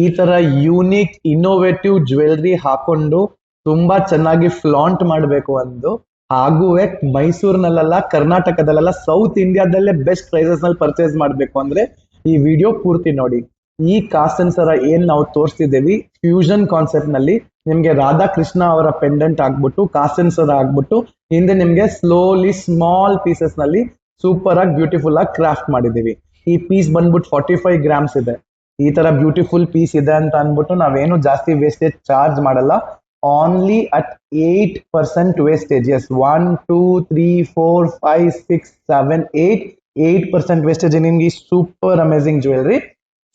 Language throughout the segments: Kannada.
ಈ ತರ ಯೂನಿಕ್ ಇನ್ನೋವೇಟಿವ್ ಜ್ಯುವೆಲ್ರಿ ಹಾಕೊಂಡು ತುಂಬಾ ಚೆನ್ನಾಗಿ ಫ್ಲಾಂಟ್ ಮಾಡಬೇಕು ಅಂದು ಹಾಗುವೆ ಮೈಸೂರಿನಲ್ಲೆಲ್ಲ ಕರ್ನಾಟಕದಲ್ಲೆಲ್ಲ ಸೌತ್ ಇಂಡಿಯಾದಲ್ಲೇ ಬೆಸ್ಟ್ ಪ್ರೈಸಸ್ ನಲ್ಲಿ ಪರ್ಚೇಸ್ ಮಾಡಬೇಕು ಅಂದ್ರೆ ಈ ವಿಡಿಯೋ ಪೂರ್ತಿ ನೋಡಿ. ಈ ಕಾಸನ್ ಸರ ಏನ್ ನಾವು ತೋರಿಸ್ತಿದ್ದೇವೆ ಫ್ಯೂಷನ್ ಕಾನ್ಸೆಪ್ಟ್ ನಲ್ಲಿ ನಿಮ್ಗೆ ರಾಧಾಕೃಷ್ಣ ಅವರ ಪೆಂಡೆಂಟ್ ಆಗ್ಬಿಟ್ಟು ಕಾಸನ್ ಸರ ಆಗ್ಬಿಟ್ಟು ಹಿಂದೆ ನಿಮ್ಗೆ ಸ್ಲೋಲಿ ಸ್ಮಾಲ್ ಪೀಸಸ್ ನಲ್ಲಿ ಸೂಪರ್ ಆಗಿ ಬ್ಯೂಟಿಫುಲ್ ಆಗಿ ಕ್ರಾಫ್ಟ್ ಮಾಡಿದೀವಿ. ಈ ಪೀಸ್ ಬಂದ್ಬಿಟ್ಟು 45 ಗ್ರಾಮ್ಸ್ ಇದೆ. ಈ ತರ ಬ್ಯೂಟಿಫುಲ್ ಪೀಸ್ ಇದೆ ಅಂತ ಅಂದ್ಬಿಟ್ಟು ನಾವೇನು ಜಾಸ್ತಿ ವೇಸ್ಟೇಜ್ ಚಾರ್ಜ್ ಮಾಡಲ್ಲ. Only at 8% wastage. Yes 1 2 3 4 5 6 7 8% wastage ನಿಮ್ಗೆ ಸೂಪರ್ ಅಮೇಸಿಂಗ್ ಜ್ಯುವೆಲ್ರಿ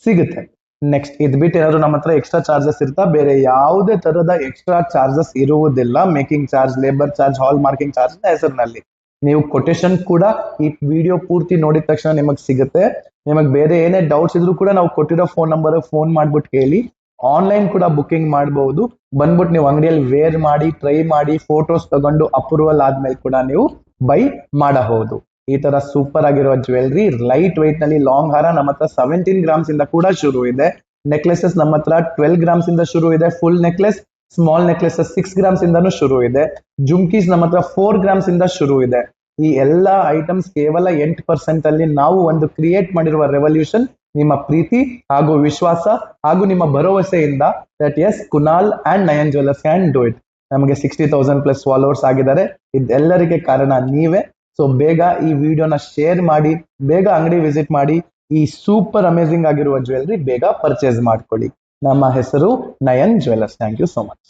ಸಿಗುತ್ತೆ. ನೆಕ್ಸ್ಟ್ ಇದ್ ಬಿಟ್ಟು ಏನಾದ್ರು ನಮ್ಮ ಹತ್ರ ಎಕ್ಸ್ಟ್ರಾ ಚಾರ್ಜಸ್ ಇರ್ತಾ, ಬೇರೆ ಯಾವುದೇ ತರದ ಎಕ್ಸ್ಟ್ರಾ ಚಾರ್ಜಸ್ ಇರುವುದಿಲ್ಲ. ಮೇಕಿಂಗ್ ಚಾರ್ಜ್, ಲೇಬರ್ ಚಾರ್ಜ್, ಹಾಲ್ ಮಾರ್ಕಿಂಗ್ ಚಾರ್ಜ್ ಹೆಸರಿನಲ್ಲಿ ನೀವು ಕೊಟೇಶನ್ ಕೂಡ ಈ ವಿಡಿಯೋ ಪೂರ್ತಿ ನೋಡಿದ ತಕ್ಷಣ ನಿಮಗೆ ಸಿಗುತ್ತೆ. ನಿಮಗೆ ಬೇರೆ ಏನೇ ಡೌಟ್ಸ್ ಇದ್ರು ಕೂಡ ನಾವು ಕೊಟ್ಟಿರೋ ಫೋನ್ ನಂಬರ್ ಫೋನ್ ಮಾಡ್ಬಿಟ್ಟು ಹೇಳಿ. ಆನ್ಲೈನ್ ಕೂಡ ಬುಕಿಂಗ್ ಮಾಡಬಹುದು. ಬಂದ್ಬಿಟ್ಟು ನೀವು ಅಂಗಡಿಯಲ್ಲಿ ವೇರ್ ಮಾಡಿ ಟ್ರೈ ಮಾಡಿ ಫೋಟೋಸ್ ತಗೊಂಡು ಅಪ್ರೂವಲ್ ಆದ್ಮೇಲೆ ಕೂಡ ನೀವು ಬೈ ಮಾಡಬಹುದು. ಈ ತರ ಸೂಪರ್ ಆಗಿರುವ ಜ್ಯುವೆಲ್ರಿ ಲೈಟ್ ವೈಟ್ ನಲ್ಲಿ ಲಾಂಗ್ ಹಾರ ನಮ್ಮ ಹತ್ರ 17 ಗ್ರಾಮ್ಸ್ ಇಂದ ಕೂಡ ಶುರು ಇದೆ. ನೆಕ್ಲೆಸಸ್ ನಮ್ಮ ಹತ್ರ 12 ಗ್ರಾಮ್ಸ್ ಇಂದ ಶುರು ಇದೆ. Full necklace, small necklaces 6 grams ಇಂದಾನು ಶುರು ಇದೆ. ಜುಮ್ಕೀಸ್ ನಮ್ಮ ಹತ್ರ 4 ಗ್ರಾಮ್ಸ್ ಇಂದ ಶುರು ಇದೆ. ಈ ಎಲ್ಲಾ ಐಟಮ್ಸ್ ಕೇವಲ 8% ಅಲ್ಲಿ ನಾವು ಒಂದು ಕ್ರಿಯೇಟ್ ಮಾಡಿರುವ ರೆವಲ್ಯೂಷನ್ ನಿಮ್ಮ ಪ್ರೀತಿ ಹಾಗೂ ವಿಶ್ವಾಸ ಹಾಗೂ ನಿಮ್ಮ ಭರವಸೆಯಿಂದ that's Kunal and Nayan jewellers can do it. ನಮಗೆ 60,000+ ಫಾಲೋವರ್ಸ್ ಆಗಿದ್ದಾರೆ. ಇದೆಲ್ಲರಿಗೆ ಕಾರಣ ನೀವೇ. ಸೊ ಬೇಗ ಈ ವಿಡಿಯೋನ ಶೇರ್ ಮಾಡಿ, ಬೇಗ ಅಂಗಡಿ ವಿಸಿಟ್ ಮಾಡಿ, ಈ ಸೂಪರ್ ಅಮೇಸಿಂಗ್ ಆಗಿರುವ ಜ್ಯುವೆಲ್ರಿ ಬೇಗ ಪರ್ಚೇಸ್ ಮಾಡ್ಕೊಳ್ಳಿ. ನಮ್ಮ ಹೆಸರು Nayan jewellers. Thank you so much.